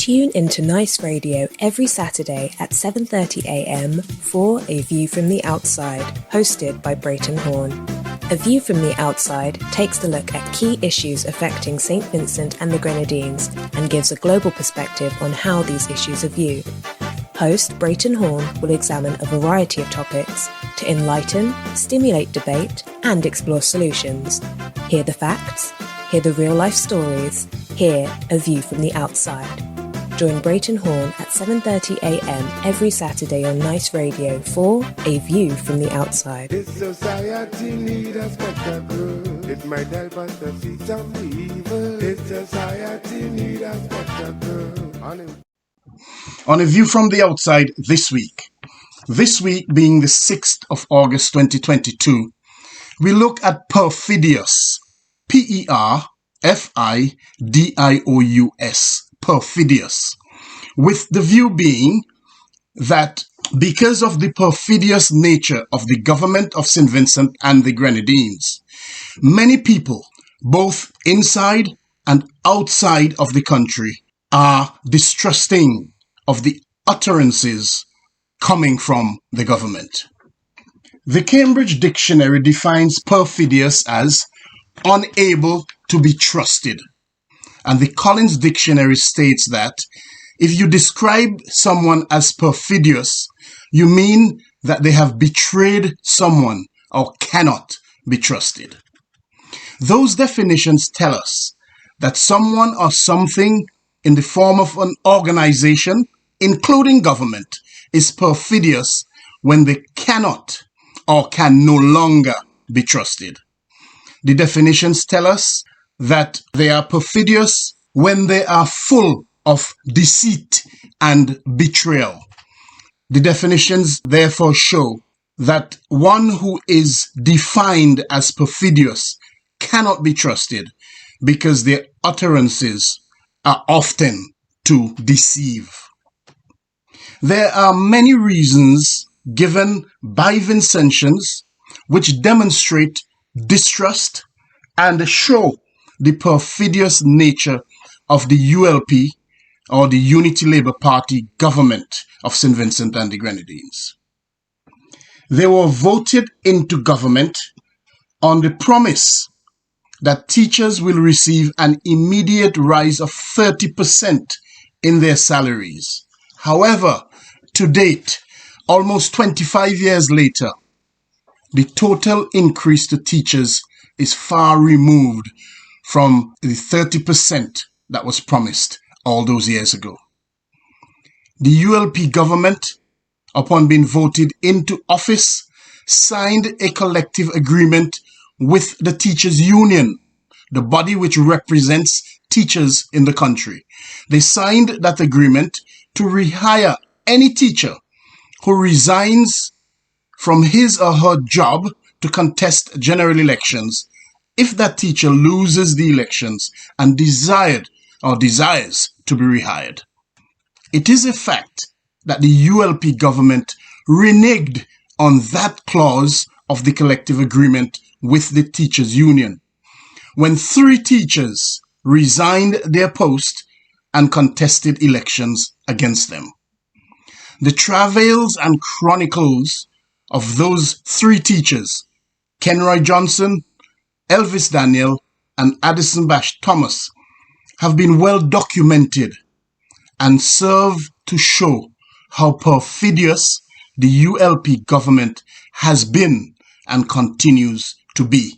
Tune into Nice Radio every Saturday at 7:30 a.m. for A View from the Outside, hosted by Brereton Horne. A View from the Outside takes a look at key issues affecting St Vincent and the Grenadines and gives a global perspective on how these issues are viewed. Host Brereton Horne will examine a variety of topics to enlighten, stimulate debate, and explore solutions. Hear the facts, hear the real-life stories, hear A View from the Outside. Join Brereton Horne at 7:30 a.m. every Saturday on Nice Radio for A View from the Outside. This society needs a spectacle. It might help us to see some evil. This society needs a spectacle. On A View from the Outside this week being the 6th of August 2022, we look at Perfidious, Perfidious, Perfidious, with the view being that because of the perfidious nature of the government of St Vincent and the Grenadines, many people, both inside and outside of the country, are distrusting of the utterances coming from the government. The Cambridge Dictionary defines perfidious as unable to be trusted. And the Collins Dictionary states that if you describe someone as perfidious, you mean that they have betrayed someone or cannot be trusted. Those definitions tell us that someone or something in the form of an organization, including government, is perfidious when they cannot or can no longer be trusted. The definitions tell us that they are perfidious when they are full of deceit and betrayal. The definitions therefore show that one who is defined as perfidious cannot be trusted because their utterances are often to deceive. There are many reasons given by Vincentians which demonstrate distrust and show the perfidious nature of the ULP, or the Unity Labour Party government of St Vincent and the Grenadines. They were voted into government on the promise that teachers will receive an immediate rise of 30% in their salaries. However, to date, almost 25 years later, the total increase to teachers is far removed from the 30% that was promised all those years ago. The ULP government, upon being voted into office, signed a collective agreement with the teachers' union, the body which represents teachers in the country. They signed that agreement to rehire any teacher who resigns from his or her job to contest general elections if that teacher loses the elections and desires to be rehired. It is a fact that the ULP government reneged on that clause of the collective agreement with the teachers' union when 3 teachers resigned their post and contested elections against them. The travails and chronicles of those 3 teachers, Kenroy Johnson, Elvis Daniel, and Addison Bash Thomas, have been well documented and serve to show how perfidious the ULP government has been and continues to be.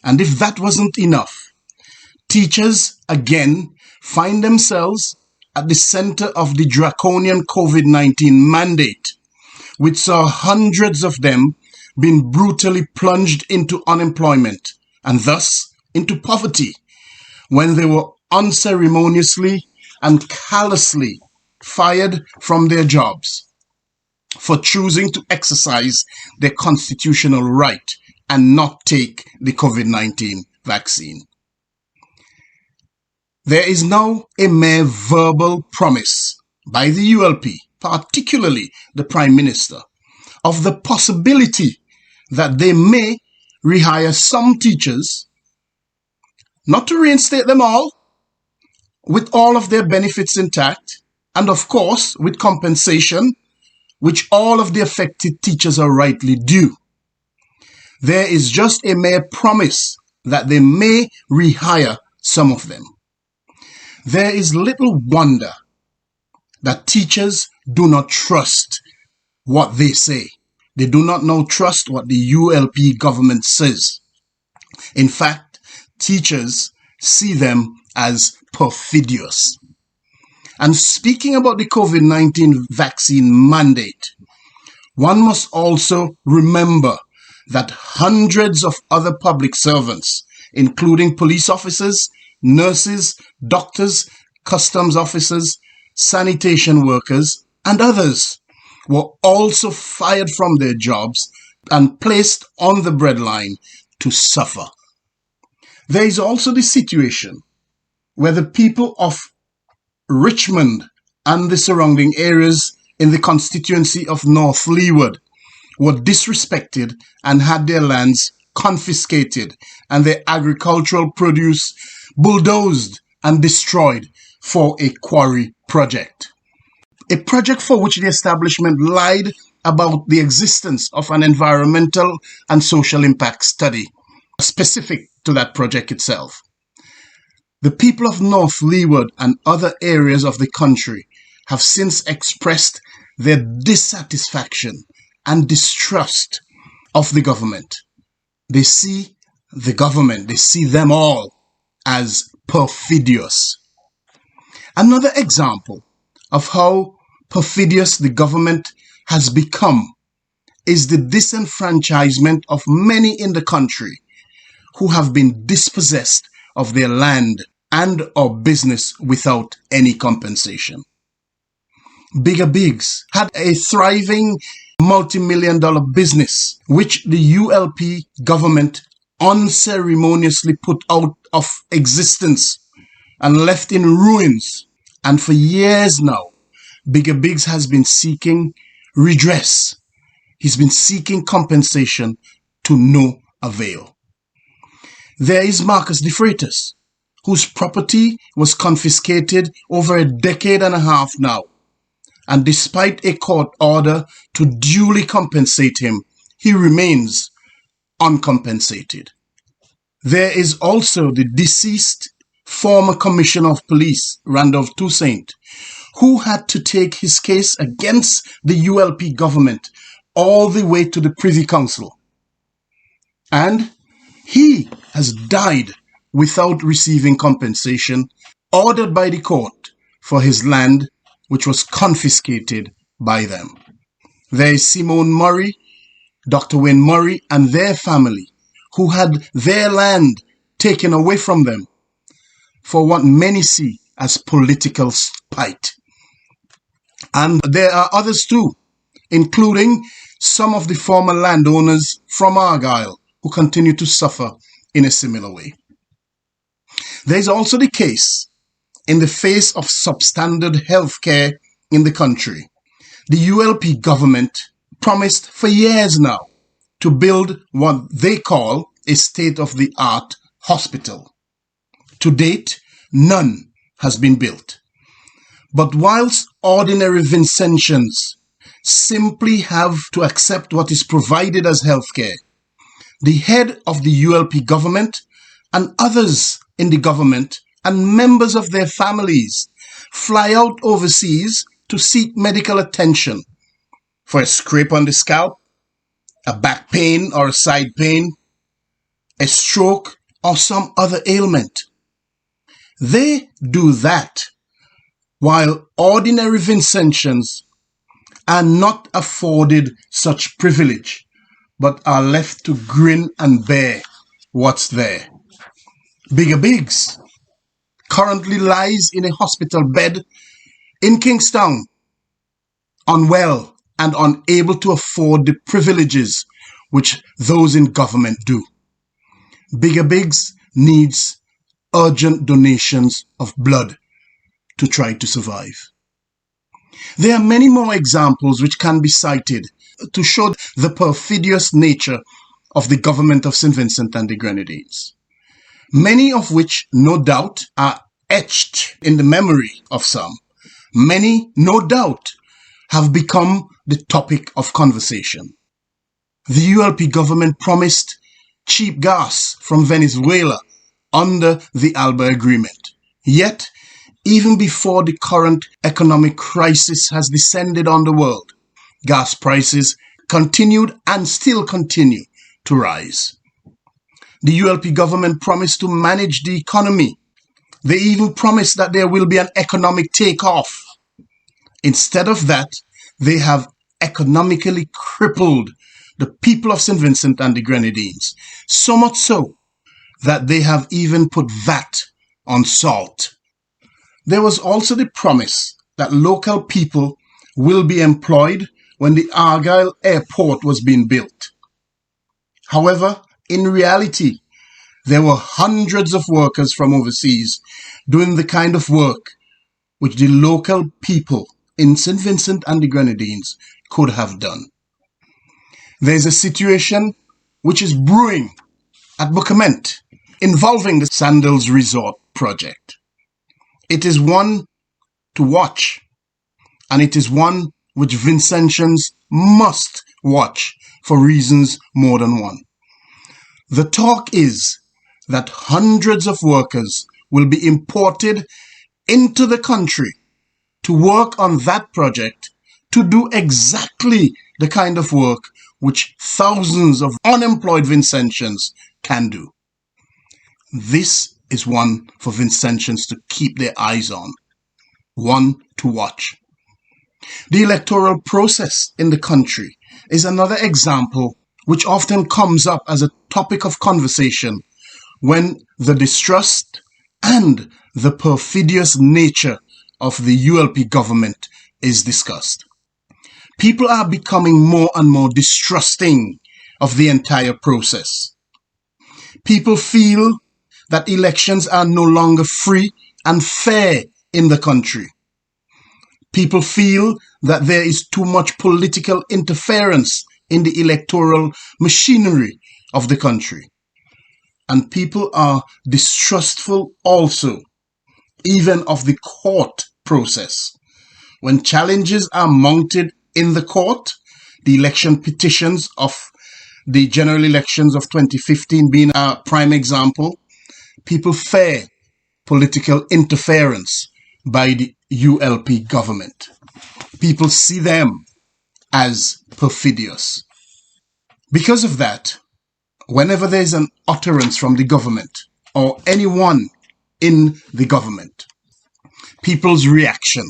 And if that wasn't enough, teachers again find themselves at the center of the draconian COVID-19 mandate, which saw hundreds of them being brutally plunged into unemployment and thus into poverty when they were unceremoniously and callously fired from their jobs for choosing to exercise their constitutional right and not take the COVID-19 vaccine. There is now a mere verbal promise by the ULP, particularly the Prime Minister, of the possibility that they may rehire some teachers, not to reinstate them all, with all of their benefits intact, and of course with compensation, which all of the affected teachers are rightly due. There is just a mere promise that they may rehire some of them. There is little wonder that teachers do not trust what they say. They do not now trust what the ULP government says. In fact, teachers see them as perfidious. And speaking about the COVID-19 vaccine mandate, one must also remember that hundreds of other public servants, including police officers, nurses, doctors, customs officers, sanitation workers, and others, were also fired from their jobs and placed on the breadline to suffer. There is also the situation where the people of Richmond and the surrounding areas in the constituency of North Leeward were disrespected and had their lands confiscated and their agricultural produce bulldozed and destroyed for a quarry project. A project for which the establishment lied about the existence of an environmental and social impact study specific to that project itself. The people of North Leeward and other areas of the country have since expressed their dissatisfaction and distrust of the government. They see the government, they see them all as perfidious. Another example of how perfidious the government has become is the disenfranchisement of many in the country who have been dispossessed of their land and or business without any compensation. Bigger Bigs had a thriving multi-million-dollar business which the ULP government unceremoniously put out of existence and left in ruins. And for years now, Bigger Bigs has been seeking redress. He's been seeking compensation to no avail. There is Marcus de Freitas, whose property was confiscated over a decade and a half now. And despite a court order to duly compensate him, he remains uncompensated. There is also the deceased former Commissioner of Police, Randolph Toussaint, who had to take his case against the ULP government all the way to the Privy Council. And he has died without receiving compensation ordered by the court for his land, which was confiscated by them. There is Simone Murray, Dr. Wayne Murray, and their family, who had their land taken away from them for what many see as political spite. And there are others too, including some of the former landowners from Argyll who continue to suffer in a similar way. There is also the case in the face of substandard healthcare in the country. The ULP government promised for years now to build what they call a state-of-the-art hospital. To date, none has been built. But whilst ordinary Vincentians simply have to accept what is provided as healthcare, the head of the ULP government and others in the government and members of their families fly out overseas to seek medical attention for a scrape on the scalp, a back pain or a side pain, a stroke or some other ailment. They do that while ordinary Vincentians are not afforded such privilege, but are left to grin and bear what's there. Bigger Bigs currently lies in a hospital bed in Kingstown, unwell and unable to afford the privileges which those in government do. Bigger Bigs needs urgent donations of blood to try to survive. There are many more examples which can be cited to show the perfidious nature of the government of St Vincent and the Grenadines, many of which, no doubt, are etched in the memory of some. Many, no doubt, have become the topic of conversation. The ULP government promised cheap gas from Venezuela under the ALBA agreement. Yet, even before the current economic crisis has descended on the world, gas prices continued and still continue to rise. The ULP government promised to manage the economy. They even promised that there will be an economic takeoff. Instead of that, they have economically crippled the people of St Vincent and the Grenadines, so much so that they have even put VAT on salt. There was also the promise that local people will be employed when the Argyle airport was being built. However, in reality, there were hundreds of workers from overseas doing the kind of work which the local people in St Vincent and the Grenadines could have done. There's a situation which is brewing at Bucament involving the Sandals Resort project. It is one to watch, and it is one which Vincentians must watch for reasons more than one. The talk is that hundreds of workers will be imported into the country to work on that project, to do exactly the kind of work which thousands of unemployed Vincentians can do. This is one for Vincentians to keep their eyes on, one to watch. The electoral process in the country is another example which often comes up as a topic of conversation when the distrust and the perfidious nature of the ULP government is discussed. People are becoming more and more distrusting of the entire process. People feel that elections are no longer free and fair in the country. People feel that there is too much political interference in the electoral machinery of the country. And people are distrustful also, even of the court process. When challenges are mounted in the court, the election petitions of the general elections of 2015 being a prime example, people fear political interference by the ULP government. People see them as perfidious. Because of that, whenever there is an utterance from the government or anyone in the government, people's reaction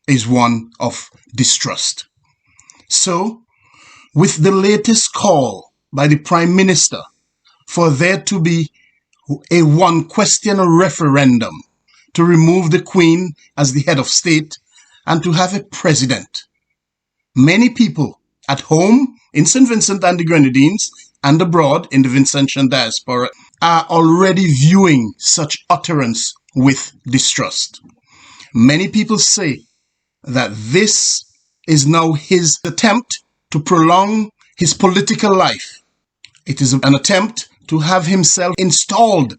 is one of distrust. So, with the latest call by the Prime Minister for there to be a one-question referendum to remove the Queen as the head of state and to have a president, many people at home in St Vincent and the Grenadines and abroad in the Vincentian diaspora are already viewing such utterance with distrust. Many people say that this is now his attempt to prolong his political life. It is an attempt to have himself installed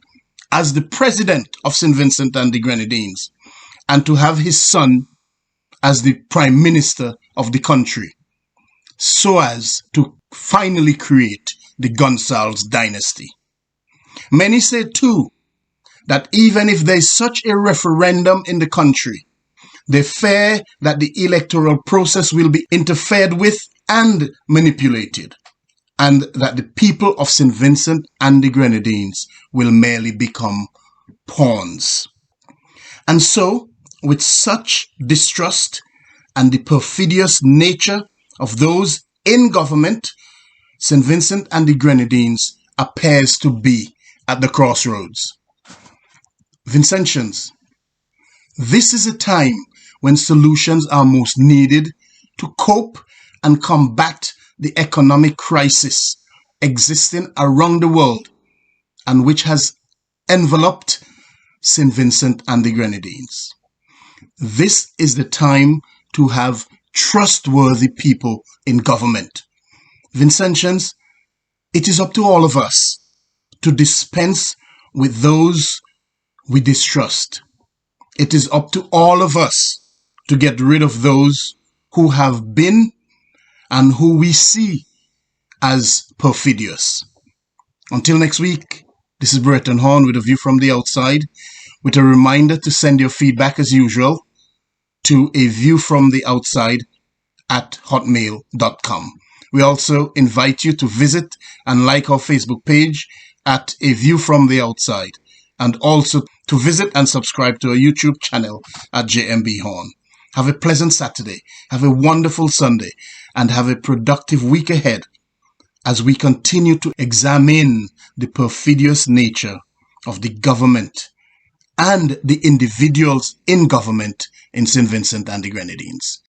as the president of St Vincent and the Grenadines and to have his son as the prime minister of the country, so as to finally create the Gonsalves dynasty. Many say too that even if there is such a referendum in the country, they fear that the electoral process will be interfered with and manipulated, and that the people of St Vincent and the Grenadines will merely become pawns. And so, with such distrust and the perfidious nature of those in government, St Vincent and the Grenadines appears to be at the crossroads. Vincentians, this is a time when solutions are most needed to cope and combat the economic crisis existing around the world and which has enveloped St Vincent and the Grenadines. This is the time to have trustworthy people in government. Vincentians, it is up to all of us to dispense with those we distrust. it is up to all of us to get rid of those who have been and who we see as perfidious. Until next week, this is Brereton Horne with a view from the outside, with a reminder to send your feedback as usual to aviewfromtheoutside@hotmail.com. We also invite you to visit and like our Facebook page at A View From The Outside, and also to visit and subscribe to our YouTube channel at JMB Horne. Have a pleasant Saturday, have a wonderful Sunday, and have a productive week ahead as we continue to examine the perfidious nature of the government and the individuals in government in St Vincent and the Grenadines.